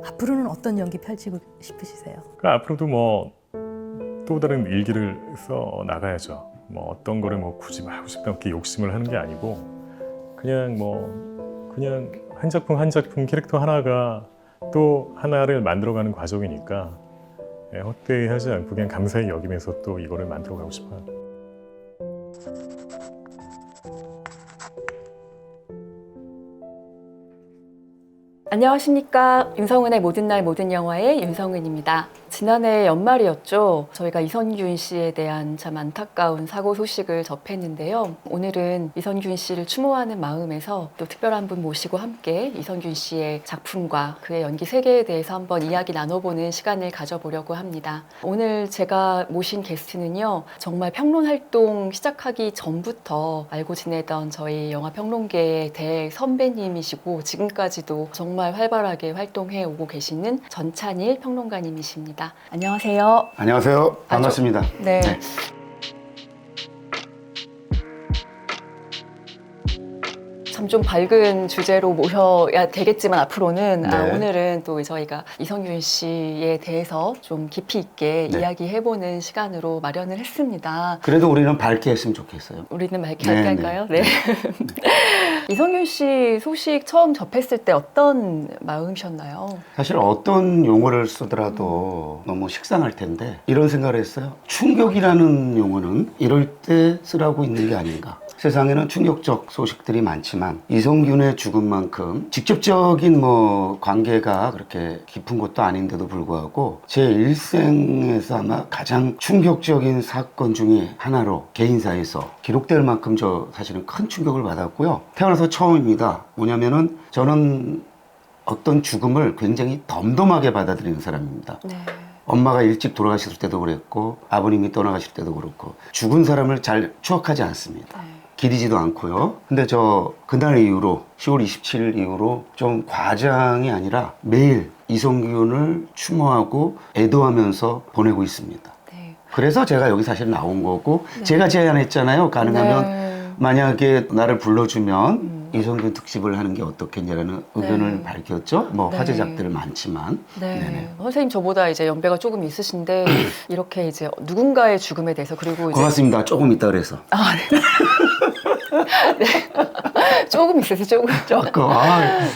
앞으로는 어떤 연기 펼치고 싶으시세요? 그러니까 앞으로도 뭐 또 다른 일기를 써 나가야죠. 뭐 어떤 거를 뭐 굳이 막 하고 싶다 이렇게 욕심을 하는 게 아니고 그냥 한 작품 한 작품 캐릭터 하나가 또 하나를 만들어가는 과정이니까 헛되이 하지 않고 그냥 감사히 여기면서 또 이거를 만들어가고 싶어요. 안녕하십니까. 윤성은의 모든 날 모든 영화의 윤성은입니다. 지난해 연말이었죠. 저희가 이선균 씨에 대한 참 안타까운 사고 소식을 접했는데요. 오늘은 이선균 씨를 추모하는 마음에서 또 특별한 분 모시고 함께 이선균 씨의 작품과 그의 연기 세계에 대해서 한번 이야기 나눠보는 시간을 가져보려고 합니다. 오늘 제가 모신 게스트는요. 정말 평론 활동 시작하기 전부터 알고 지내던 저희 영화 평론계의 대선배님이시고 지금까지도 정말 활발하게 활동해 오고 계시는 전찬일 평론가님이십니다. 안녕하세요. 안녕하세요. 반갑습니다. 네. 참 좀 밝은 주제로 모셔야 되겠지만 앞으로는 네. 오늘은 또 저희가 이선균 씨에 대해서 좀 깊이 있게 네. 이야기해보는 시간으로 마련을 했습니다. 그래도 우리는 밝게 했으면 좋겠어요. 우리는 맑게 네, 할까요? 네. 이선균 씨 소식 처음 접했을 때 어떤 마음이셨나요? 사실 어떤 용어를 쓰더라도 너무 식상할 텐데 이런 생각을 했어요. 충격이라는 용어는 이럴 때 쓰라고 있는 게 아닌가. 세상에는 충격적 소식들이 많지만 이선균의 죽음만큼 직접적인 관계가 그렇게 깊은 것도 아닌데도 불구하고 제 일생에서 아마 가장 충격적인 사건 중에 하나로 개인사에서 기록될 만큼 저 사실은 큰 충격을 받았고요. 태어나서 처음입니다. 뭐냐면은 저는 어떤 죽음을 굉장히 덤덤하게 받아들이는 사람입니다. 네. 엄마가 일찍 돌아가실 때도 그랬고 아버님이 떠나가실 때도 그렇고 죽은 사람을 잘 추억하지 않습니다. 네. 기리지도 않고요. 근데 저 그날 이후로 10월 27일 이후로 좀 과장이 아니라 매일 이선균을 추모하고 애도하면서 보내고 있습니다. 네. 그래서 제가 여기 사실 나온 거고 제가 제안했잖아요. 가능하면 네. 만약에 나를 불러주면 이선균 특집을 하는 게 어떻겠냐라는 의견을 네. 밝혔죠. 네. 화제작들은 많지만. 네. 네네. 선생님 저보다 이제 연배가 조금 있으신데 이렇게 이제 누군가의 죽음에 대해서 그리고 이제 고맙습니다. 조금 있다 그래서. 네. 네. 조금 있으세요, 조금.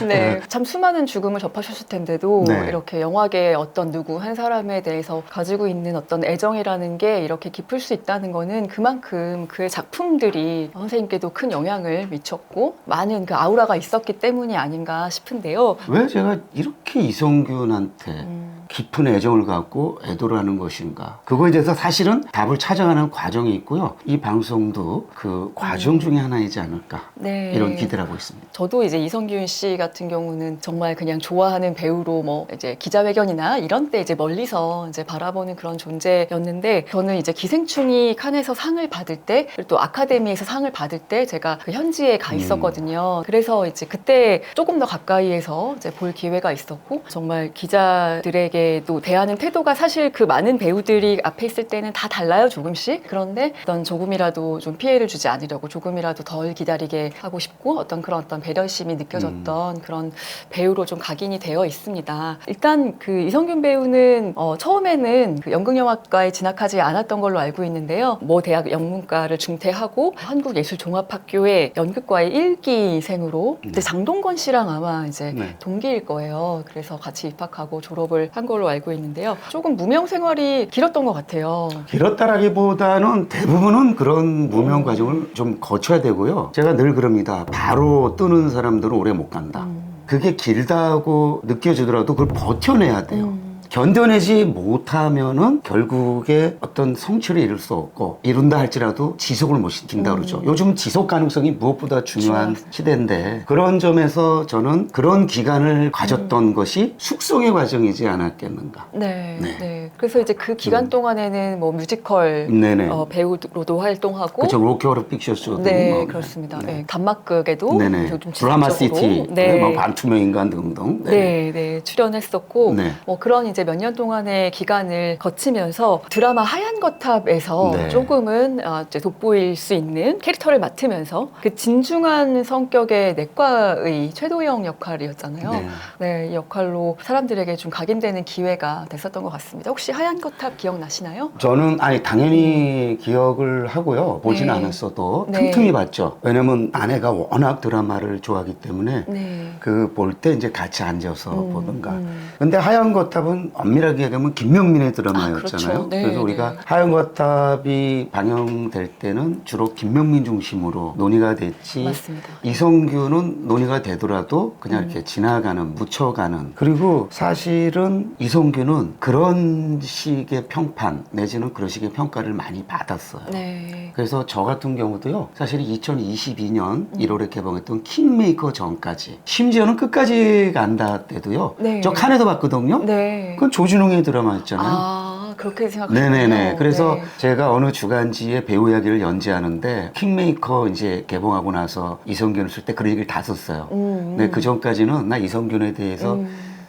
네. 참 수많은 죽음을 접하셨을 텐데도 네. 이렇게 영화계의 어떤 누구 한 사람에 대해서 가지고 있는 어떤 애정이라는 게 이렇게 깊을 수 있다는 거는 그만큼 그의 작품들이 선생님께도 큰 영향을 미쳤고 많은 그 아우라가 있었기 때문이 아닌가 싶은데요. 왜 제가 이렇게 이선균한테 깊은 애정을 갖고 애도를 하는 것인가. 그거에 대해서 사실은 답을 찾아가는 과정이 있고요. 이 방송도 그 과정 중에 하나이지 않을까. 네. 이런 기대를 하고 있습니다. 저도 이제 이선균 씨 같은 경우는 정말 그냥 좋아하는 배우로 이제 기자회견이나 이런 때 이제 멀리서 이제 바라보는 그런 존재였는데 저는 이제 기생충이 칸에서 상을 받을 때 그리고 또 아카데미에서 상을 받을 때 제가 그 현지에 가 있었거든요. 그래서 이제 그때 조금 더 가까이에서 이제 볼 기회가 있었고 정말 기자들에게도 대하는 태도가 사실 그 많은 배우들이 앞에 있을 때는 다 달라요, 조금씩. 그런데 어떤 조금이라도 좀 피해를 주지 않으려고 조금이라도 덜 기다리게 하고 싶고 어떤 배려심이 느껴졌던 그런 배우로 좀 각인이 되어 있습니다. 일단 그 이선균 배우는 처음에는 그 연극영화과에 진학하지 않았던 걸로 알고 있는데요. 대학 영문과를 중퇴하고 한국예술종합학교의 연극과의 1기생으로 그때 장동건 씨랑 아마 이제 네. 동기일 거예요. 그래서 같이 입학하고 졸업을 한 걸로 알고 있는데요. 조금 무명 생활이 길었던 것 같아요. 길었다라기보다는 대부분은 그런 무명 과정을 좀 거쳐야 되고요. 제가 늘 그럽니다. 바로 뜨는 사람들은 오래 못 간다. 그게 길다고 느껴지더라도 그걸 버텨내야 돼요. 견뎌내지 못하면은 결국에 어떤 성취를 이룰 수 없고 이룬다 할지라도 지속을 못 시킨다 그러죠. 요즘 지속 가능성이 무엇보다 중요한 시대인데 그런 점에서 저는 그런 기간을 가졌던 것이 숙성의 과정이지 않았겠는가. 네, 네. 네. 그래서 이제 그 기간 동안에는 뮤지컬 네네. 배우로도 활동하고 그렇죠. 로키 호러 픽처쇼도 네, 그렇습니다. 네. 단막극에도 네네. 좀 드라마 지속적으로 시티, 네. 반투명 인간 등등. 네, 네, 출연했었고 네. 그런 이제 이제 몇 년 동안의 기간을 거치면서 드라마 하얀 거탑에서 네. 조금은 이제 돋보일 수 있는 캐릭터를 맡으면서 그 진중한 성격의 내과의 최도영 역할이었잖아요. 네. 네, 이 역할로 사람들에게 좀 각인되는 기회가 됐었던 것 같습니다. 혹시 하얀 거탑 기억나시나요? 저는 당연히 기억을 하고요. 보진 네. 않았어도 네. 틈틈이 봤죠. 왜냐면 아내가 워낙 드라마를 좋아하기 때문에 네. 그 볼 때 이제 같이 앉아서 보던가. 근데 하얀 거탑은 엄밀하게 얘기하면 김명민의 드라마였잖아요. 그렇죠. 네, 그래서 네. 우리가 하얀 거탑이 방영될 때는 주로 김명민 중심으로 논의가 됐지. 맞습니다. 이성균은 논의가 되더라도 그냥 이렇게 지나가는, 묻혀가는. 그리고 사실은 이성균은 그런 식의 평판 내지는 그런 식의 평가를 많이 받았어요. 네. 그래서 저 같은 경우도요, 사실 2022년 1월에 개봉했던 킹메이커 전까지, 심지어는 끝까지 간다 때도요, 네. 저 칸에서 봤거든요. 네. 그건 조준웅의 드라마였잖아요. 아, 그렇게 생각하시군요. 네네네. 그래서 네. 제가 어느 주간지에 배우 이야기를 연재하는데 킹메이커 이제 개봉하고 나서 이성균을 쓸 때 그런 얘기를 다 썼어요. 근데 그 전까지는 나 이성균에 대해서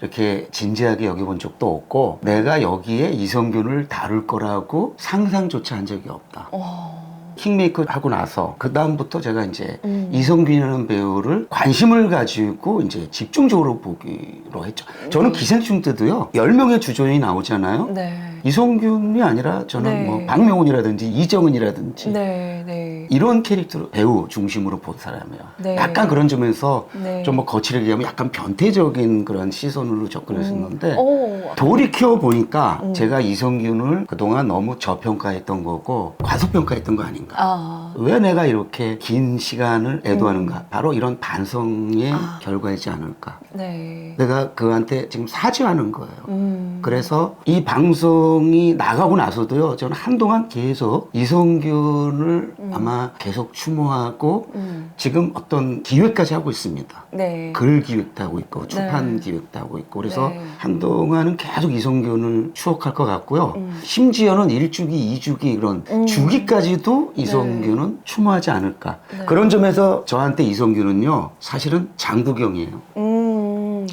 이렇게 진지하게 여겨본 적도 없고 내가 여기에 이성균을 다룰 거라고 상상조차 한 적이 없다. 킹메이커 하고 나서 그 다음부터 제가 이제 이성균이라는 배우를 관심을 가지고 이제 집중적으로 보기로 했죠. 저는 기생충 때도요 10명의 주전이 나오잖아요. 네. 이성균이 아니라 저는 네. 뭐 박명훈이라든지 이정은이라든지 네. 네. 이런 캐릭터 배우 중심으로 본 사람이에요. 네. 약간 그런 점에서 네. 좀 뭐 거칠게 얘기하면 약간 변태적인 그런 시선으로 접근했었는데 오. 돌이켜 보니까 제가 이성균을 그동안 너무 저평가했던 거고 과소평가했던 거 아닌가. 아. 왜 내가 이렇게 긴 시간을 애도하는가. 바로 이런 반성의 결과이지 않을까. 네. 내가 그한테 지금 사죄하는 거예요. 그래서 이 방송이 나가고 나서도요, 저는 한동안 계속 이성균을 아마 계속 추모하고 지금 어떤 기획까지 하고 있습니다. 네. 글 기획도 하고 있고 출판 네. 기획도 하고 있고 그래서 네. 한동안은 계속 이성균을 추억할 것 같고요. 심지어는 1주기, 2주기 이런 주기까지도 이성균은 추모하지 않을까. 네. 그런 점에서 저한테 이성균은요, 사실은 장국영이에요.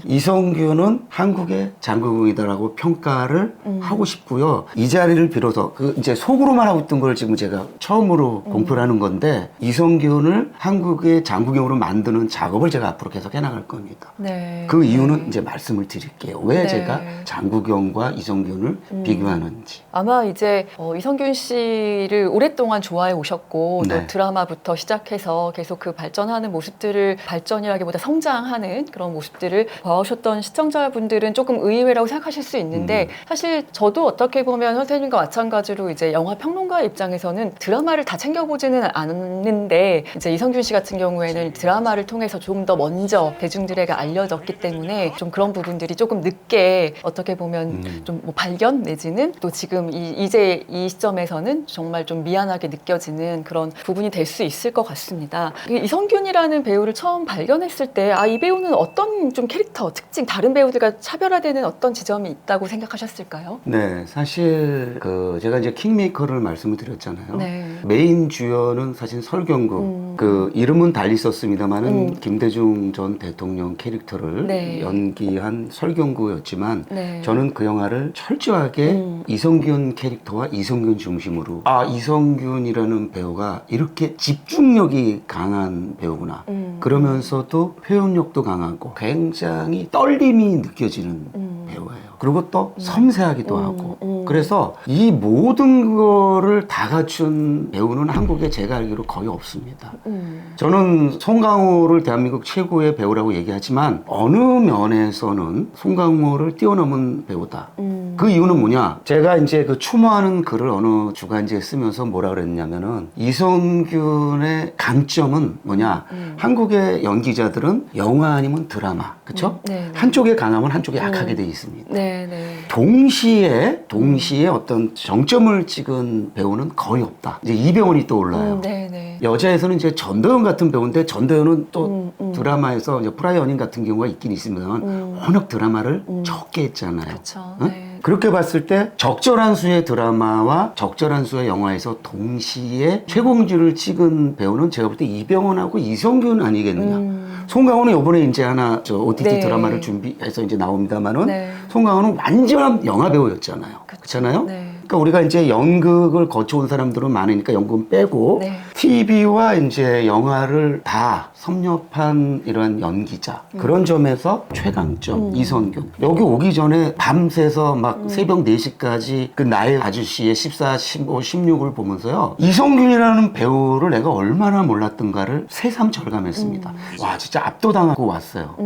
이성균은 한국의 장국영이다라고 평가를 하고 싶고요. 이 자리를 빌어서 그 이제 속으로만 하고 있던 걸 지금 제가 처음으로 공표를 하는 건데 이성균을 한국의 장국영으로 만드는 작업을 제가 앞으로 계속 해나갈 겁니다. 네. 그 이유는 네. 이제 말씀을 드릴게요. 왜 네. 제가 장국영과 이성균을 비교하는지. 아마 이제 이성균 씨를 오랫동안 좋아해 오셨고 네. 또 드라마부터 시작해서 계속 그 발전하는 모습들을 발전이라기보다 성장하는 그런 모습들을 봐오셨던 시청자분들은 조금 의외라고 생각하실 수 있는데 사실 저도 어떻게 보면 선생님과 마찬가지로 이제 영화 평론가 입장에서는 드라마를 다 챙겨보지는 않는데 이제 이성균 씨 같은 경우에는 드라마를 통해서 좀 더 먼저 대중들에게 알려졌기 때문에 좀 그런 부분들이 조금 늦게 어떻게 보면 좀 뭐 발견 내지는 또 지금 이제 이 시점에서는 정말 좀 미안하게 느껴지는 그런 부분이 될 수 있을 것 같습니다. 이성균이라는 배우를 처음 발견했을 때 이 배우는 어떤 좀 캐릭터, 특징, 다른 배우들과 차별화되는 어떤 지점이 있다고 생각하셨을까요? 네, 사실 제가 이제 킹메이커를 말씀을 드렸잖아요. 네. 메인 주연은 사실 설경구. 그 이름은 달리 썼습니다만은 김대중 전 대통령 캐릭터를 네. 연기한 설경구였지만 네. 저는 그 영화를 철저하게 이성균 캐릭터와 이성균 중심으로 이성균이라는 배우가 이렇게 집중력이 강한 배우구나. 그러면서도 표현력도 강하고 굉장히 떨림이 느껴지는 배우예요. 그리고 또 섬세하기도 하고. 그래서 이 모든 거를 다 갖춘 배우는 한국에 제가 알기로 거의 없습니다. 저는 송강호를 대한민국 최고의 배우라고 얘기하지만 어느 면에서는 송강호를 뛰어넘은 배우다. 그 이유는 뭐냐? 제가 이제 그 추모하는 글을 어느 주간지에 쓰면서 뭐라 그랬냐면은 이성균의 강점은 뭐냐? 한국의 연기자들은 영화 아니면 드라마, 그쵸? 네, 네. 한쪽에 강하면 한쪽에 약하게 돼 있습니다. 네, 네. 동시에 어떤 정점을 찍은 배우는 거의 없다. 이제 이병헌이 떠올라요. 네, 네. 여자에서는 이제 전도연 같은 배우인데 전도연은 또 드라마에서 이제 프라이 연인 같은 경우가 있긴 있습니다만 워낙 드라마를 적게 했잖아요. 그렇죠. 응? 네, 그렇게 봤을 때 적절한 수의 드라마와 적절한 수의 영화에서 동시에 최고봉주를 찍은 배우는 제가 볼 때 이병헌하고 이성균 아니겠느냐. 송강호는 이번에 이제 하나 저 OTT 네. 드라마를 준비해서 이제 나옵니다만은 네. 송강호는 완전한 영화 배우였잖아요. 그렇잖아요. 네. 그러니까 우리가 이제 연극을 거쳐온 사람들은 많으니까 연극은 빼고 네. TV와 이제 영화를 다 섭렵한 이런 연기자 그런 점에서 최강점 이성균. 여기 오기 전에 밤새서 막 새벽 4시까지 그 나의 아저씨의 14, 15, 16을 보면서요. 이성균이라는 배우를 내가 얼마나 몰랐던가를 새삼 절감했습니다. 와 진짜 압도당하고 왔어요.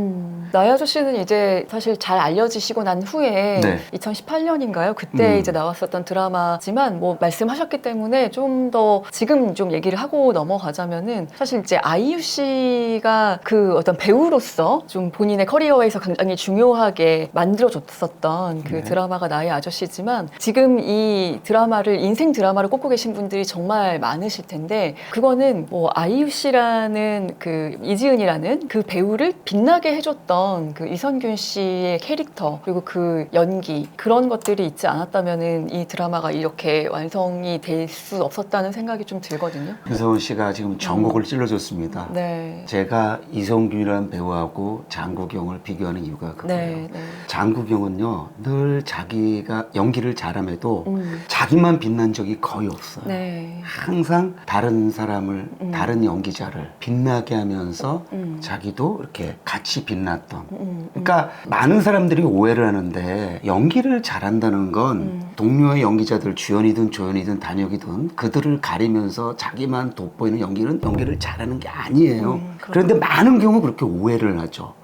나의 아저씨는 이제 사실 잘 알려지시고 난 후에 네. 2018년인가요? 그때 이제 나왔었던 드라마지만 뭐 말씀하셨기 때문에 좀 더 지금 좀 얘기를 하고 넘어가자면은 사실 이제 아이유 씨가 그 어떤 배우로서 좀 본인의 커리어에서 굉장히 중요하게 만들어줬었던 그 네. 드라마가 나의 아저씨지만 지금 이 드라마를 인생 드라마로 꼽고 계신 분들이 정말 많으실 텐데 그거는 뭐 아이유 씨라는 그 이지은이라는 그 배우를 빛나게 해줬던 그 이성균 씨의 캐릭터 그리고 그 연기 그런 것들이 있지 않았다면은 이 드라마가 이렇게 완성이 될 수 없었다는 생각이 좀 들거든요. 유서원 씨가 지금 전곡을 찔러줬습니다. 네. 제가 이성균이라는 배우하고 장국영을 비교하는 이유가 그거예요. 네. 네. 장국영은요 늘 자기가 연기를 잘함에도 자기만 빛난 적이 거의 없어요. 네. 항상 다른 사람을 다른 연기자를 빛나게 하면서 자기도 이렇게 같이 빛났던 그러니까 많은 사람들이 오해를 하는데 연기를 잘한다는 건 동료의 연기자들 주연이든 조연이든 단역이든 그들을 가리면서 자기만 돋보이는 연기를 잘하는 게 아니에요. 그런데 많은 경우 그렇게 오해를 하죠.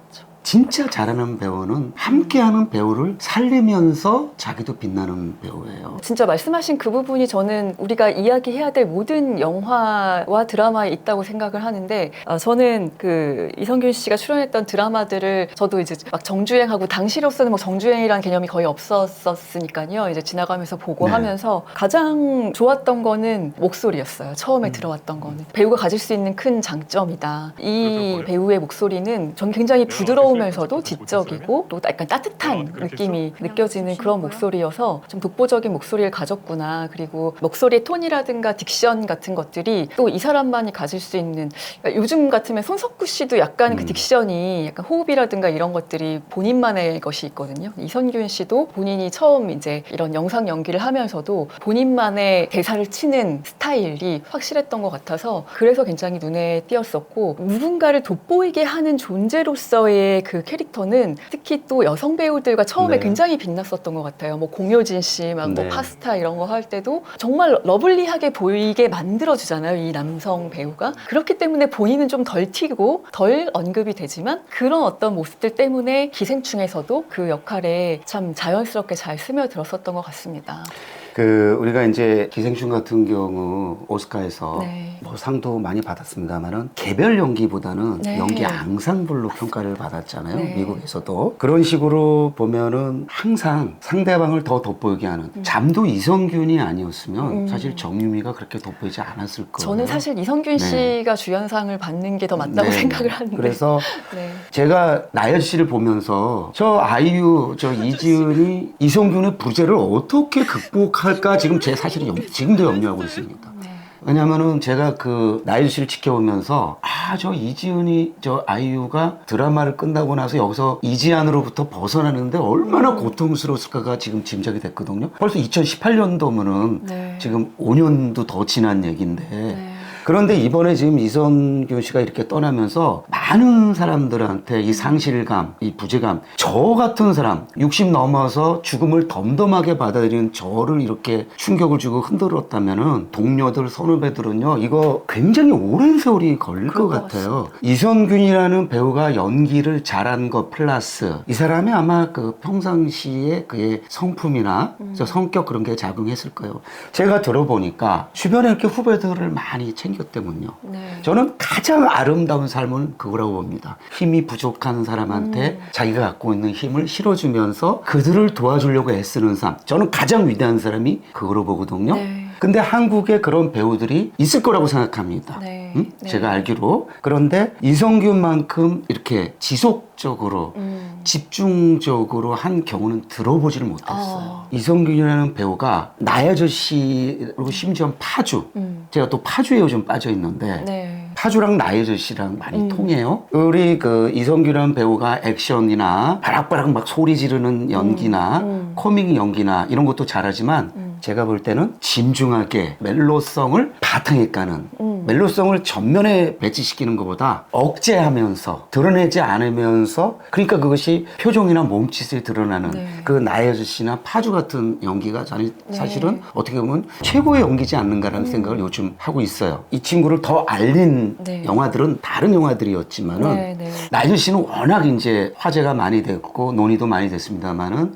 진짜 잘하는 배우는 함께하는 배우를 살리면서 자기도 빛나는 배우예요. 진짜 말씀하신 그 부분이 저는 우리가 이야기해야 될 모든 영화와 드라마에 있다고 생각을 하는데 저는 그 이성균 씨가 출연했던 드라마들을 저도 이제 막 정주행하고 당시로서는 뭐 정주행이라는 개념이 거의 없었으니까요. 이제 지나가면서 보고 네. 하면서 가장 좋았던 거는 목소리였어요. 처음에 들어왔던 거는. 배우가 가질 수 있는 큰 장점이다. 이 배우의 목소리는 전 굉장히 부드러우면서도 지적이고 또 약간 따뜻한 느낌이 느껴지는 그런 목소리여서 좀 독보적인 목소리를 가졌구나. 그리고 목소리의 톤이라든가 딕션 같은 것들이 또 이 사람만이 가질 수 있는 그러니까 요즘 같으면 손석구 씨도 약간 그 딕션이 약간 호흡이라든가 이런 것들이 본인만의 것이 있거든요. 이성균 씨도 본인이 처음 이제 이런 영상 연기를 하면서도 본인만의 대사를 치는 스타일이 확실했던 것 같아서 그래서 굉장히 눈에 띄었었고 누군가를 돋보이게 하는 존재로서의 그 캐릭터는 특히 또 여성 배우들과 처음에 네. 굉장히 빛났었던 것 같아요. 뭐 공효진 씨, 막 뭐 네. 파스타 이런 거 할 때도 정말 러블리하게 보이게 만들어주잖아요. 이 남성 배우가. 그렇기 때문에 본인은 좀 덜 튀고 덜 언급이 되지만 그런 어떤 모습들 때문에 기생충에서도 그 역할에 참 자연스럽게 잘 스며들었었던 것 같습니다. 그 우리가 이제 기생충 같은 경우 오스카에서 네. 뭐 상도 많이 받았습니다만은 개별 연기보다는 네. 연기 앙상블로 평가를 받았잖아요. 네. 미국에서도 그런 식으로 보면은 항상 상대방을 더 돋보이게 하는 잠도 이성균이 아니었으면 사실 정유미가 그렇게 돋보이지 않았을 거예요. 저는 사실 이성균 네. 씨가 주연상을 받는 게 더 맞다고 네. 생각을 하는데. 그래서 네. 제가 나연 씨를 보면서 저 아이유, 저 이지은이 이성균의 부재를 어떻게 극복할까 지금 제 사실 지금도 염려하고 있습니다. 네. 왜냐면은 제가 그 나연 씨를 지켜보면서 저 이지은이 저 아이유가 드라마를 끝나고 나서 여기서 이지안으로부터 벗어나는데 얼마나 고통스러웠을까가 지금 짐작이 됐거든요. 벌써 2018년도면은 네. 지금 5년도 더 지난 얘기인데 네. 그런데 이번에 지금 이성균 씨가 이렇게 떠나면서 많은 사람들한테 이 상실감, 이 부재감, 저 같은 사람 60 넘어서 죽음을 덤덤하게 받아들이는 저를 이렇게 충격을 주고 흔들었다면은 동료들, 선후배들은요 이거 굉장히 오랜 세월이 걸릴 것 그럴 것 같아요. 이성균이라는 배우가 연기를 잘한 것 플러스 이 사람이 아마 그 평상시에 그의 성품이나 저 성격 그런 게 작용했을 거예요. 제가 들어보니까 주변에 이렇게 후배들을 많이 챙겼대군요. 네. 저는 가장 아름다운 삶은 그거라고 봅니다. 힘이 부족한 사람한테 자기가 갖고 있는 힘을 실어주면서 그들을 도와주려고 애쓰는 삶. 저는 가장 위대한 사람이 그거로 보거든요. 네. 근데 한국에 그런 배우들이 있을 거라고 생각합니다. 네. 응? 네. 제가 알기로. 그런데 이성균만큼 이렇게 지속적으로 집중적으로 한 경우는 들어보지를 못했어요. 이성균이라는 배우가 나의 아저씨로 심지어 파주. 제가 또 파주에 요즘 빠져 있는데 네. 파주랑 나의 아저씨랑 많이 통해요. 우리 그 이성균이라는 배우가 액션이나 바락바락 막 소리 지르는 연기나 코믹 연기나 이런 것도 잘하지만 제가 볼 때는 진중하게 멜로성을 바탕에 까는 멜로성을 전면에 배치시키는 것보다 억제하면서 드러내지 않으면서 그러니까 그것이 표정이나 몸짓에 드러나는 네. 그 나의 아저씨나 파주 같은 연기가 저는 사실은 어떻게 보면 최고의 연기지 않는가라는 생각을 요즘 하고 있어요. 이 친구를 더 알린 네. 영화들은 다른 영화들이었지만은 네, 네. 나의 아저씨는 워낙 이제 화제가 많이 됐고 논의도 많이 됐습니다만은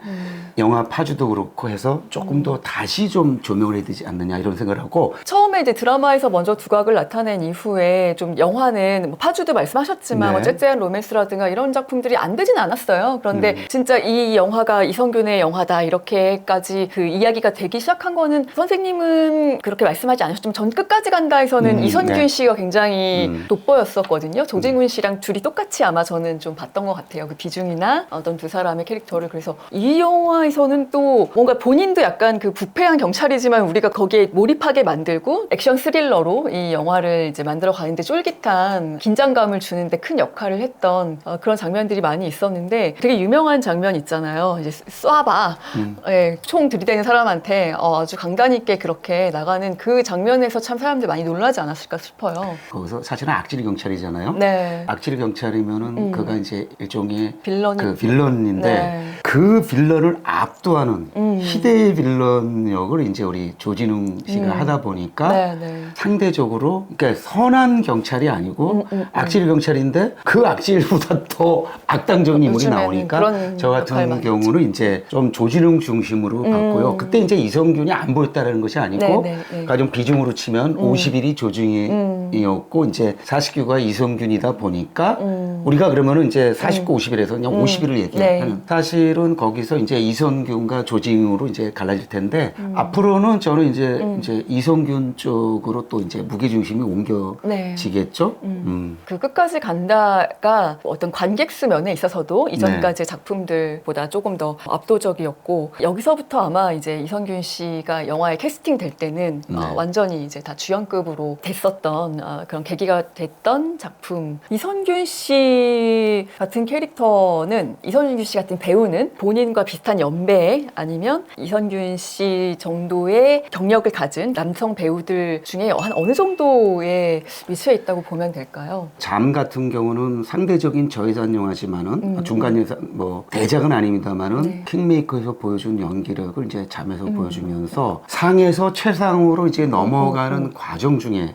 영화 파주도 그렇고 해서 조금 더 다시 좀 조명을 해야 되지 않느냐 이런 생각을 하고 처음에 이제 드라마에서 먼저 두각을 나타낸 이후에 좀 영화는 뭐 파주도 말씀하셨지만 네. 뭐 째째한 로맨스라든가 이런 작품들이 안 되진 않았어요. 그런데 진짜 이 영화가 이성균의 영화다 이렇게까지 그 이야기가 되기 시작한 거는 선생님은 그렇게 말씀하지 않으셨지만 전 끝까지 간다에서는 이성균 네. 씨가 굉장히 돋보였었거든요. 조진훈 씨랑 둘이 똑같이 아마 저는 좀 봤던 것 같아요. 그 비중이나 어떤 두 사람의 캐릭터를. 그래서 이 영화에서는 또 뭔가 본인도 약간 그 부패한 경찰이지만 우리가 거기에 몰입하게 만들고 액션 스릴러로 이 영화를 이제 만들어 가는데 쫄깃한 긴장감을 주는데 큰 역할을 했던 그런 장면들이 많이 있었는데 되게 유명한 장면 있잖아요. 이제 쏴봐. 예, 총 들이대는 사람한테 아주 강단 있게 그렇게 나가는 그 장면에서 참 사람들 많이 놀라지 않았을까 싶어요. 거기서 사실은 악질 경찰이잖아요. 네. 악질 경찰이면은 그가 이제 일종의 빌런이 그 빌런인데 네. 그 빌런을 압도하는 희대의 빌런 역을 이제 우리 조진웅 씨가 하다 보니까 네, 네. 상대적으로 그러니까 선한 경찰이 아니고 악질 경찰인데 그 악질보다 더 악당적인 인물이 요즘에는 나오니까 그런 저 같은 역할 많이 경우는 이제 좀 조진웅 중심으로 봤고요. 그때 이제 이성균이 안 보였다는 것이 아니고 네, 네, 네. 그러니까 좀 비중으로 치면 51이 조중이었고 이제 49가 이성균이다 보니까 우리가 그러면은 이제 49, 51에서 그냥 51을 얘기하는 네. 사실은 거기서 이제 이성균과 조징으로 이제 갈라질 텐데 앞으로는 저는 이제 이성균 쪽으로 또 이제 무게 중심이 옮겨지겠죠. 그 끝까지 간다가 어떤 관객 수 면에 있어서도 이전까지 작품들보다 조금 더 압도적이었고 여기서부터 아마 이제 이성균 씨가 영화에 캐스팅 될 때는 완전히 이제 다 주연급으로 됐었던 그런 계기가 됐던 작품. 이성균 씨 같은 캐릭터는 이성균 씨 같은 배우는 본인과 비슷한 연배 아니면 이성균 씨 정도의 경력을 가진 남성 배우들 중에 한 어느 정도의 위치에 있다고 보면 될까요? 잠 같은 경우는 상대적인 저예산 영화지만은 중간 예산 뭐 대작은 아닙니다만은 킹메이커에서 보여준 연기력을 이제 잠에서 보여주면서 상에서 최상으로 이제 넘어가는 과정 중에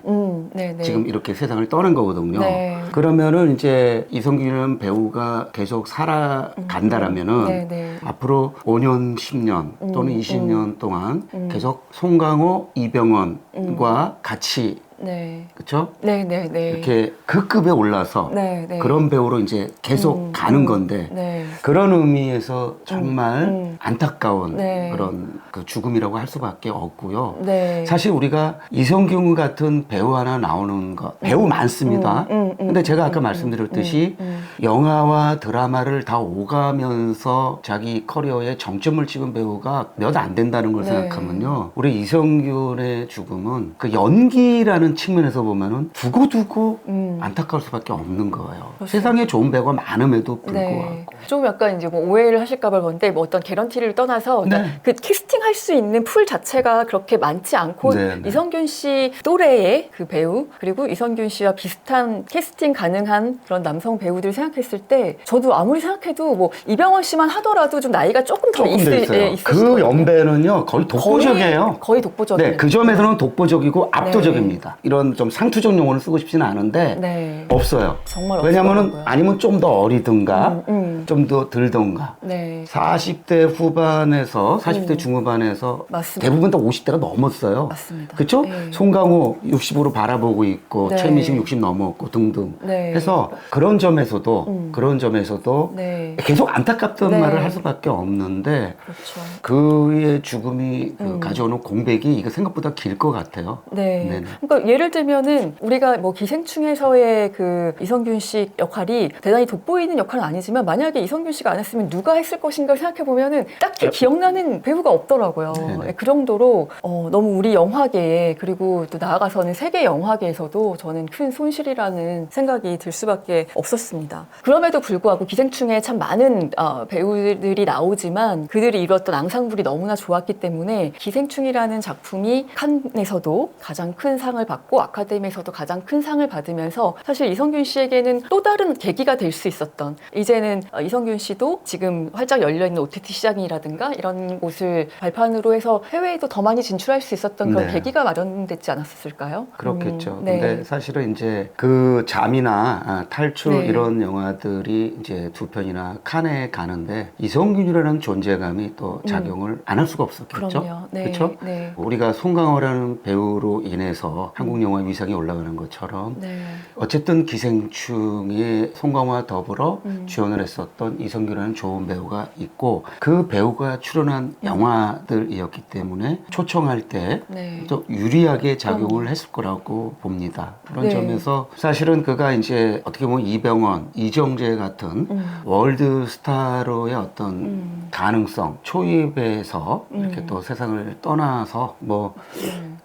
네네. 지금 이렇게 세상을 떠난 거거든요. 네. 그러면은 이제 이성균이라는 배우가 계속 살아간다라면은 네네. 앞으로 5년, 10년 또는 20년 동안 계속 송강호, 이병헌과 같이 네. 그렇죠? 네네네. 이렇게 그 급에 올라서 네, 네. 그런 배우로 이제 계속 가는 건데 네. 그런 의미에서 정말 안타까운 네. 그런 그 죽음이라고 할 수밖에 없고요. 네. 사실 우리가 이성균 같은 배우 하나 나오는 거 배우 많습니다. 근데 제가 아까 말씀드렸듯이 영화와 드라마를 다 오가면서 자기 커리어에 정점을 찍은 배우가 몇 안 된다는 걸 네. 생각하면요. 우리 이성균의 죽음은 그 연기라는 측면에서 보면은 두고두고 안타까울 수밖에 없는 거예요. 세상에 좋은 배우가 많음에도 불구하고. 네. 좀 약간 이제 뭐 오해를 하실까봐 그런데 뭐 어떤 개런티를 떠나서 네. 그 캐스팅 할 수 있는 풀 자체가 그렇게 많지 않고 네, 네. 이성균 씨 또래의 그 배우 그리고 이성균 씨와 비슷한 캐스팅 가능한 그런 남성 배우들 생각했을 때 저도 아무리 생각해도 뭐 이병헌 씨만 하더라도 좀 나이가 조금 더 조금 돼 있어요. 있을 그 연배는요 거의 독보적이에요. 거의 독보적이에요. 네, 그 점에서는 독보적이고 압도적입니다. 이런 좀 상투적 용어를 쓰고 싶지는 않은데 네. 없어요. 정말 왜냐면은 없더라고요. 아니면 좀 더 어리든가 좀 더 들든가 네. 40대 후반에서 40대 중후반에서 맞습니다. 대부분 다 50대가 넘었어요. 맞습니다. 그렇죠? 네. 송강호 60으로 바라보고 있고 네. 최민식 60 넘었고 등등 네. 해서 그런 점에서도 있고 그런 점에서도 네. 계속 안타깝던 네. 말을 할 수밖에 없는데 그렇죠. 그의 죽음이 가져오는 공백이 이거 생각보다 길 것 같아요. 네. 네네. 그러니까 예를 들면은 우리가 뭐 기생충에서의 그 이성균 씨 역할이 대단히 돋보이는 역할은 아니지만 만약에 이성균 씨가 안 했으면 누가 했을 것인가를 생각해 보면은 딱히 기억나는 배우가 없더라고요. 네네. 그 정도로 너무 우리 영화계에 그리고 또 나아가서는 세계 영화계에서도 저는 큰 손실이라는 생각이 들 수밖에 없었습니다. 그럼에도 불구하고 기생충에 참 많은 배우들이 나오지만 그들이 이뤘던 앙상블이 너무나 좋았기 때문에 기생충이라는 작품이 칸에서도 가장 큰 상을 받고 아카데미에서도 가장 큰 상을 받으면서 사실 이성균 씨에게는 또 다른 계기가 될 수 있었던 이제는 이성균 씨도 지금 활짝 열려있는 OTT 시장이라든가 이런 곳을 발판으로 해서 해외에도 더 많이 진출할 수 있었던 그런 네. 계기가 마련됐지 않았을까요? 그렇겠죠. 네. 근데 사실은 이제 그 잠이나 탈출 네. 이런 영화들이 이제 두 편이나 칸에 가는데 이성균이라는 존재감이 또 작용을 안 할 수가 없었겠죠. 그럼요. 네. 그렇죠? 네. 우리가 송강호라는 배우로 인해서 한국 영화 위상이 올라가는 것처럼 네. 어쨌든 기생충에 송강호와 더불어 음. 주연을 했었던 이성균이라는 좋은 배우가 있고 그 배우가 출연한 영화들이었기 때문에 초청할 때 네. 또 유리하게 작용을 했을 거라고 봅니다. 그런 네. 점에서 사실은 그가 이제 어떻게 보면 이병헌, 이정재 같은 월드 스타로의 어떤 가능성, 초입에서 이렇게 또 세상을 떠나서 뭐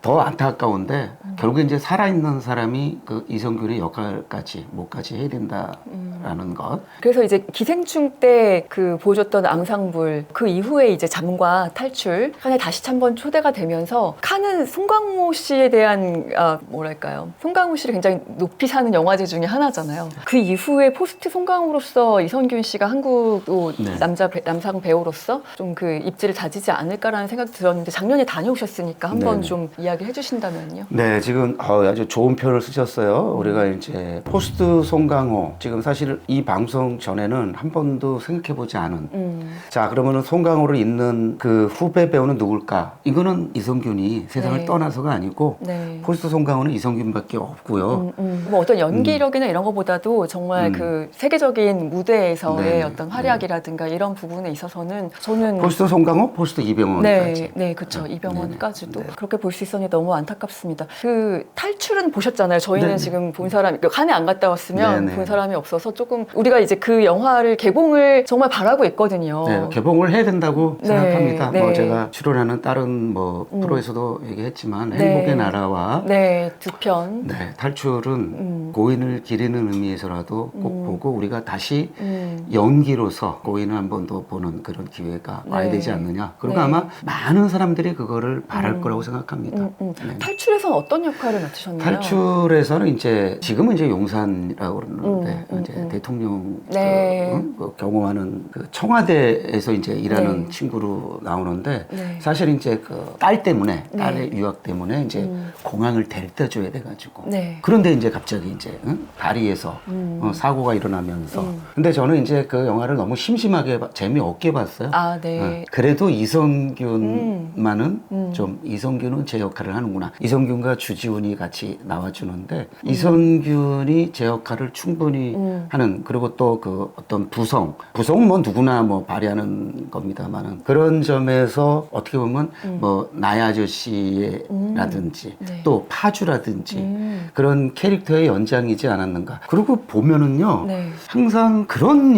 더 안타까운데 결국에 이제 살아있는 사람이 그 이성균의 역할까지 못까지 해야 된다라는 것. 그래서 이제 기생충 때 그 보여줬던 앙상블 그 이후에 이제 잠과 탈출 칸에 다시 한번 초대가 되면서 칸은 송강호 씨에 대한 뭐랄까요 송강호 씨를 굉장히 높이 사는 영화제 중에 하나잖아요. 그 이후에 포스트 송강호로서 이성균 씨가 한국 또 네. 남상 배우로서 좀 그 입지를 다지지 않을까라는 생각이 들었는데 작년에 다녀오셨으니까 한번 네네. 좀 이야기 해주신다면요. 네, 지금 아주 좋은 표현을 쓰셨어요. 우리가 이제 포스트 송강호 지금 사실 이 방송 전에는 한 번도 생각해보지 않은 자 그러면은 송강호를 잇는 그 후배 배우는 누굴까? 이거는 이성균이 세상을 네. 떠나서가 아니고 네. 포스트 송강호는 이성균밖에 없고요. 뭐 어떤 연기력이나 이런 것보다도 정말 음. 그 세계적인 무대에서의 네네. 어떤 활약이라든가 이런 부분에 있어서는 저는 포스트 송강호, 포스트 이병헌까지. 네, 그렇죠. 이병헌까지도 네네. 그렇게 볼 수 있었는데 너무 안타깝습니다. 그 탈출은 보셨잖아요. 저희는 네네. 지금 본 사람이 칸에 안 갔다 왔으면 네네. 본 사람이 없어서 조금 우리가 이제 그 영화를 개봉을 정말 바라고 있거든요. 네, 개봉을 해야 된다고 네, 생각합니다. 네. 뭐 제가 출연하는 다른 뭐 프로에서도 얘기했지만 네. 행복의 나라와 네, 두 편. 네, 탈출은 고인을 기리는 의미에서라도 꼭 보고 우리가 다시 연기로서 고인을 한 번 더 보는 그런 기회가 와야 네. 되지 않느냐. 그리고 네. 아마 많은 사람들이 그거를 바랄 거라고 생각합니다. 네. 탈출에서는 어떤 역할을 맡으셨나요? 탈출에서는 이제 지금은 이제 용산이라고 그러는데 이제 음. 대통령 네. 그 경호하는 그 청와대에서 이제 일하는 네. 친구로 나오는데 네. 사실 이제 그 딸 때문에 네. 딸의 유학 때문에 이제 공항을 데려다 줘야 돼가지고 네. 그런데 이제 갑자기 이제 다리에서 사고가 일어나면서 근데 저는 이제 그 영화를 너무 심심하게 재미없게 봤어요. 아, 네. 그래도 이성균만은 좀 이성균은 제 역할을 하는구나. 이성균과 주지훈이 같이 나와주는데 이성균이 제 역할을 충분히 하는 그리고 또 그 어떤 부성은 뭐 누구나 뭐 발휘하는 겁니다만은 그런 점에서 어떻게 보면 뭐 나의 아저씨라든지 네. 또 파주라든지 그런 캐릭터의 연장이지 않았는가. 그리고 보면은요 네. 항상 그런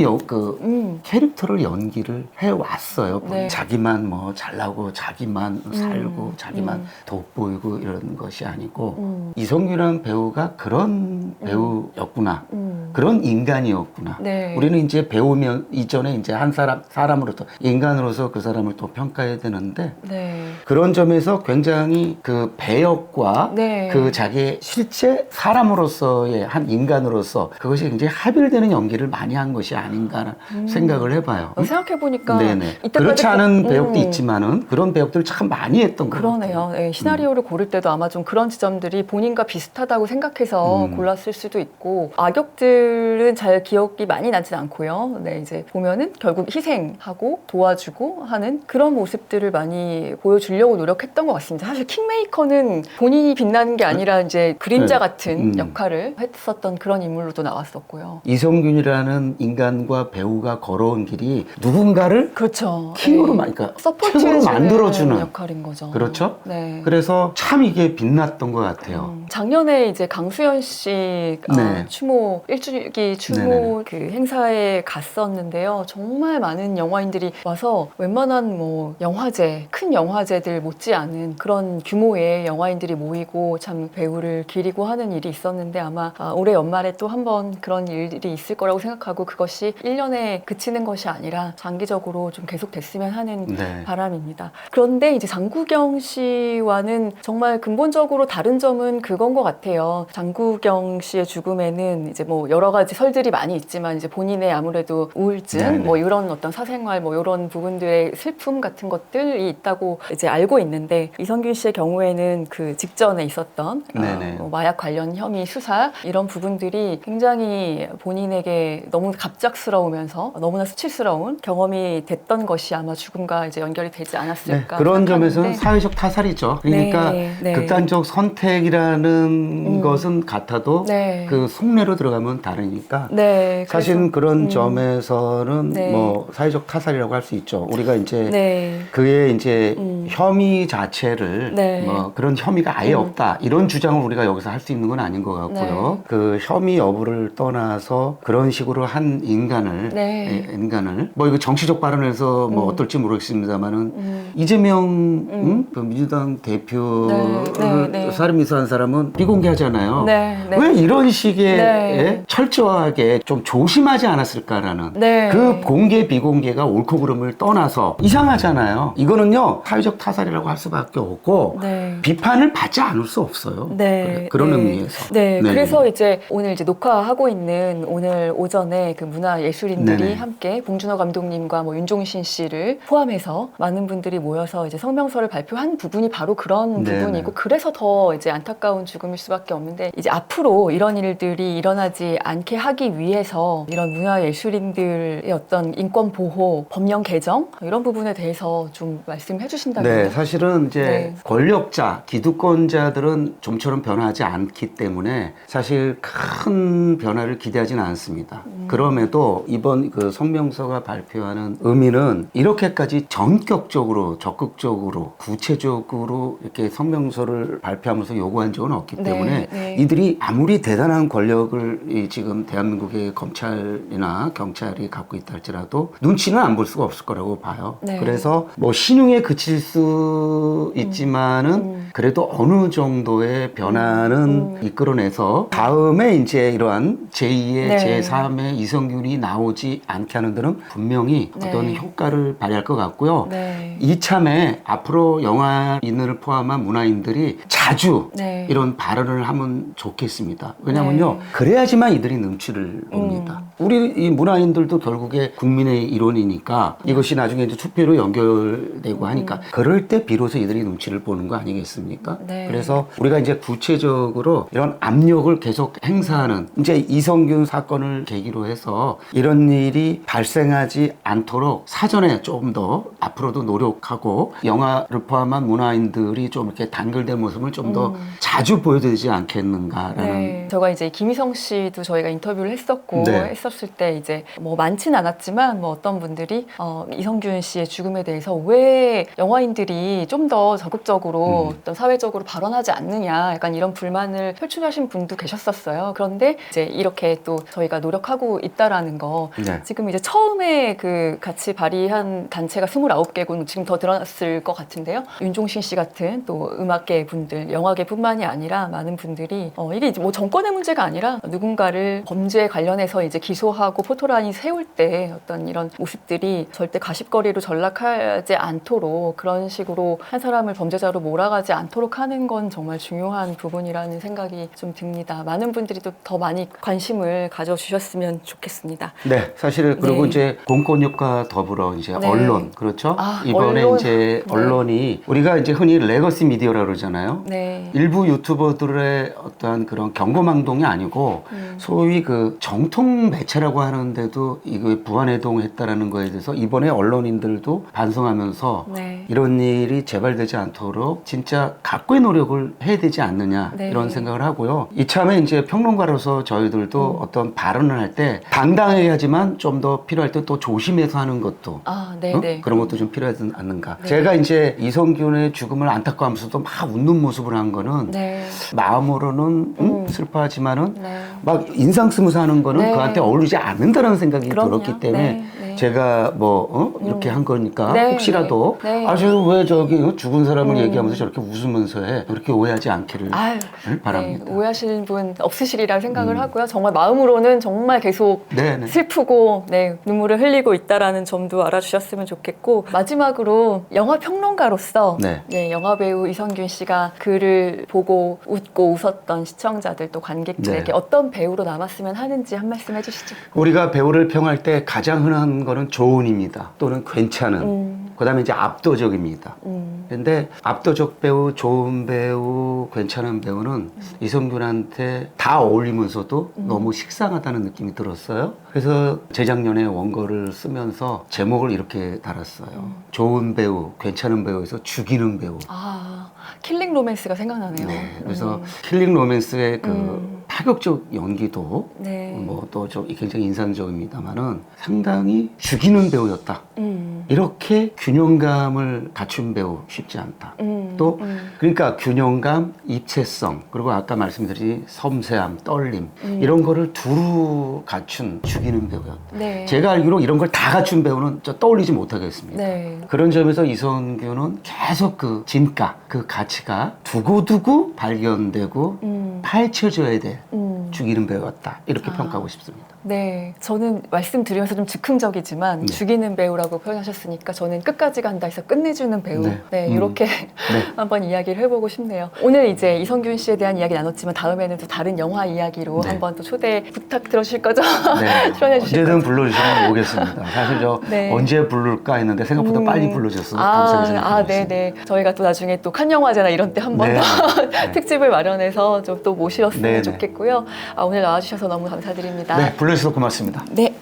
캐릭터를 연기를 해왔어요. 네. 자기만 뭐 잘나고 자기만 살고 자기만 돋보이고 이런 것이 아니고 이성균이라는 배우가 그런 배우였구나. 그런 인간이었구나. 네. 우리는 이제 배우면 이전에 이제 한 사람으로서 인간으로서 그 사람을 또 평가해야 되는데 네. 그런 점에서 굉장히 그 배역과 네. 그 자기의 실제 사람으로서의 한 인간으로서 그것이 굉장히 합일되는 연기를 많이 한 것이 아닌가 생각을 해봐요. 생각해보니까 네네. 이때까지 그렇지 않은 배역도 있지만은 그런 배역들을 참 많이 했던 것 같아요. 그러네요. 네, 시나리오를 고를 때도 아마 좀 그런 지점들이 본인과 비슷하다고 생각해서 골랐을 수도 있고 악역들은 잘 기억이 많이 나진 않고요. 네, 이제 보면은 결국 희생하고 도와주고 하는 그런 모습들을 많이 보여주려고 노력했던 것 같습니다. 사실 킹메이커는 본인이 빛나는 게 아니라 이제 그림자 네. 같은 역할을 했었던 그런 인물로도 나왔었고요. 이성균이라는 인간과 배우가 걸어온 길이 누군가를 그렇죠. 킹으로 네. 그러니까 서포트 최고로 해주는 만들어주는 역할인 거죠. 그렇죠? 네. 그래서 참 이게 빛났던 것 같아요. 작년에 이제 강수연 씨 네. 추모 일주기 추모 네네네. 그 행사에 갔었는데요. 정말 많은 영화인들이 와서 웬만한 뭐 영화제, 큰 영화제들 못지않은 그런 규모의 영화인들이 모이고 참 배우를 기리고 하는 일이 있었는데 아마 올해 연말에 또 한 번 그런 일이 있을 거라고 생각하고 그것이 1년에 그치는 것이 아니라 장기적으로 좀 계속됐으면 하는 네. 바람입니다. 그런데 이제 장국영 씨와는 정말 근본적으로 다른 점은 그건 것 같아요. 장국영 씨의 죽음에는 이제 뭐 여러 가지 설들이 많이 있지만 이제 본인의 아무래도 우울증, 네네. 뭐 이런 어떤 사생활, 뭐 이런 부분들의 슬픔 같은 것들이 있다고 이제 알고 있는데 이성균 씨의 경우에는 그 직전에 있었던 네네. 뭐 마약 관련 혐의 수사 이런 부분들이 굉장히 본인에게 너무 갑작스러우면서 너무나 수치스러운 경험이 됐던 것이 아마 죽음과 이제 연결이 되지 네, 않았을까 그런 생각하는데 점에서는 사회적 타살이죠. 그러니까 네, 네. 극단적 선택이라는 것은 같아도 네. 그 속내로 들어가면 다르니까 네, 사실은 그래서, 그런 점에서는 네. 뭐 사회적 타살이라고 할 수 있죠. 우리가 이제 네. 그의 이제 혐의 자체를 네. 뭐 그런 혐의가 아예 없다 이런 주장을 우리가 여기서 할 수 있는 건 아닌 것 같고요. 네. 그 혐의 여부를 떠나서 그런 식으로 한 인간을 네. 인간을 뭐 이거 정치적 발언에서 뭐 어떨지 모르겠습니다만은 이재명 그 민주당 대표를 네, 네. 살인미수한 사람은 비공개하잖아요. 네, 네. 왜 이런 식의 네. 예? 철저하게 좀 조심하지 않았을까라는 네. 그 공개 비공개가 옳고 그름을 떠나서 이상하잖아요. 이거는요 사회적 타살이라고 할 수밖에 없고 네. 비판을 받지 않을 수 없어요. 네, 그런 네. 의미에서. 네, 네. 그래서 이제 오늘 이제 녹화하고 있는 오늘 오전에 그 문화예술인들이 네네. 함께 봉준호 감독님과 뭐 윤종신 씨를 포함해서 많은 분들이 모여서 이제 성명서를 발표한 부분이 바로 그런 네네. 부분이고 그래서 더 이제 안타까운 죽음일 수밖에 없는데 이제 앞으로 이런 일들이 일어나지 않게 하기 위해서 이런 문화예술인들의 어떤 인권 보호, 법령 개정 이런 부분에 대해서 좀 말씀해 주신다면. 네, 사실은 이제 네. 권력자, 기득권자들은 좀처럼 변하지 않기 때문에 사실 큰 변화를 기대하지는 않습니다. 그럼에도 이번 그 성명서가 발표하는 의미는 이렇게까지 전격적으로, 적극적으로, 구체적으로 이렇게 성명서를 발표하면서 요구한 적은 없기 네, 때문에 네. 이들이 아무리 대단한 권력을 이 지금 대한민국의 검찰이나 경찰이 갖고 있다 할지라도 눈치는 안 볼 수가 없을 거라고 봐요. 네. 그래서 뭐 신용에 그칠 수 있지만은 그래도 어느 정도의 변화는 이끌어내서 다음에 이제 이러한 제2의 네. 제3의 이성균이 나오지 않게 하는 데는 분명히 네. 어떤 효과를 발휘할 것 같고요. 네. 이참에 앞으로 영화인을 포함한 문화인들이 자주 네. 이런 발언을 하면 좋겠습니다. 왜냐면요. 그래야지만 이들이 눈치를 봅니다. 우리 이 문화인들도 결국에 국민의 일원이니까 이것이 나중에 이제 투표로 연결되고 하니까 그럴 때 비로소 이들이 눈치를 보는 거 아니겠습니까? 네. 그래서 우리가 이제 구체적으로 이런 압력을 계속 행사하는 이제 이성균 사건을 계기로 해서 이런 일이 발생하지 않도록 사전에 조금 더 앞으로도 노력하고 영화를 포함한 문화인들이 좀 이렇게 단결된 모습을 좀 더 자주 보여드리지 않겠는가라는 네. 제가 이제 김희성 씨도 저희가 인터뷰를 했었고 네. 했었을 때 이제 뭐 많진 않았지만 뭐 어떤 분들이 이성균 씨의 죽음에 대해서 왜 영화인들이 좀 더 적극적으로 어떤 사회적으로 발언하지 않느냐 약간 이런 불만을 표출하신 분도 계셨었어요. 그런데 이제 이렇게 또 저희가 노력하고 있다라는 거 네. 지금 이제 처음에 그 같이 발의한 단체가 29개군 지금 더 늘어났을 것 같은데요. 윤종신 씨 같은 또 음악계 분들, 영화계뿐만이 아니라 많은 분들이 이게 이제 뭐 정권의 문제가 아니라 누군가를 범죄에 관련해서 이제 기소하고 포토라인 세울 때 어떤 이런 모습들이 절대 가십거리로 전락하지 않도록 그런 식으로 한 사람을 범죄자로 몰아가지 않도록 하는 건 정말 중요한 부분이라는 생각이 좀 듭니다. 많은 분들이 또 더 많이 관심을 가져주셨으면 좋겠습니다. 네, 사실 그리고 네. 이제 공권력과 더불어 이제 네. 언론 그렇죠? 아, 이번에 언론. 이제 네. 언론이 우리가 이제 흔히 레거시 미디어라고 그러잖아요. 네. 일부 유튜버들의 어떠한 그런 경고망동이 아니고 소위 그 정통 매체라고 하는데도 이거 부안해동했다라는 거에 대해서 이번에 언론인들도 반성하면서 네. 이런 일이 재발되지 않도록 진짜 각고의 노력을 해야 되지 않느냐 네. 이런 생각을 하고요. 이참에 이제 평론가로서 저희들도 어떤 발언을 할 때 당당해야지만 좀 더 필요할 때 또 조심해서 하는 것도 아, 네네. 그런 것도 좀 필요하지 않는가. 네. 제가 이제 이성균의 죽음을 안타까워하면서도 막 웃는 모습을 한 거는 네. 마음으로는 슬퍼하지만은 네. 막 인상 쓰면서 하는 거는 네. 그한테 어울리지 않는다는 생각이 그럼요. 들었기 때문에 네, 네. 제가 뭐 이렇게 한 거니까 네, 혹시라도 네, 네. 아, 저왜 저기 죽은 사람을 얘기하면서 저렇게 웃으면서 해 그렇게 오해하지 않기를 아유, 바랍니다. 네, 오해하시는 분 없으시리라 생각을 하고요. 정말 마음으로는 정말 계속 네, 네. 슬프고 네, 눈물을 흘리고 있다라는 점도 알아주셨으면 좋겠고 마지막으로 영화 평론가로서 네. 네, 영화 배우 이성균 씨가 글을 보고 웃고 웃었던 시청자들 또 관객들에게 네. 어떤 배우로 남았으면 하는지 한 말씀 해주시죠. 우리가 배우를 평할 때 가장 흔한 거는 좋은입니다. 또는 괜찮은. 그다음에 이제 압도적입니다. 근데 압도적 배우, 좋은 배우, 괜찮은 배우는 이성균한테 다 어울리면서도 너무 식상하다는 느낌이 들었어요. 그래서 재작년에 원고를 쓰면서 제목을 이렇게 달았어요. 좋은 배우, 괜찮은 배우에서 죽이는 배우. 아, 킬링 로맨스가 생각나네요. 네, 그래서 킬링 로맨스의 그 파격적 연기도 네. 뭐 또 좀 굉장히 인상적입니다만은 상당히 죽이는 배우였다. 이렇게 균형감을 갖춘 배우 쉽지 않다. 또 그러니까 균형감, 입체성 그리고 아까 말씀드린 섬세함, 떨림 이런 거를 두루 갖춘 죽이는 배우였다. 네. 제가 알기로 이런 걸 다 갖춘 배우는 저 떠올리지 못하겠습니다. 네. 그런 점에서 이성균은 계속 그 진가, 그 가치가 두고두고 발견되고 파헤쳐져야 될 죽이는 배우였다. 이렇게 평가하고 싶습니다. 네, 저는 말씀드리면서 좀 즉흥적이지만 네. 죽이는 배우라고 표현하셨으니까 저는 끝까지 간다 해서 끝내주는 배우 네. 이렇게 한번 이야기를 해보고 싶네요. 오늘 이제 이성균 씨에 대한 이야기 나눴지만 다음에는 또 다른 영화 이야기로 네. 한번 또 초대 부탁 들어주실 거죠? 네. 출연해 주실 언제든 거죠? 불러주시면 오겠습니다. 사실 저 네. 언제 부를까 했는데 생각보다 빨리 불러줘서 감사하게 생각하고 있습니다. 네네. 저희가 또 나중에 또 칸 영화제나 이런 때 한 번 네. 더 네. 특집을 마련해서 좀 또 모셨으면 네네. 좋겠고요. 오늘 나와주셔서 너무 감사드립니다. 네, 불러주셔서 고맙습니다. 네.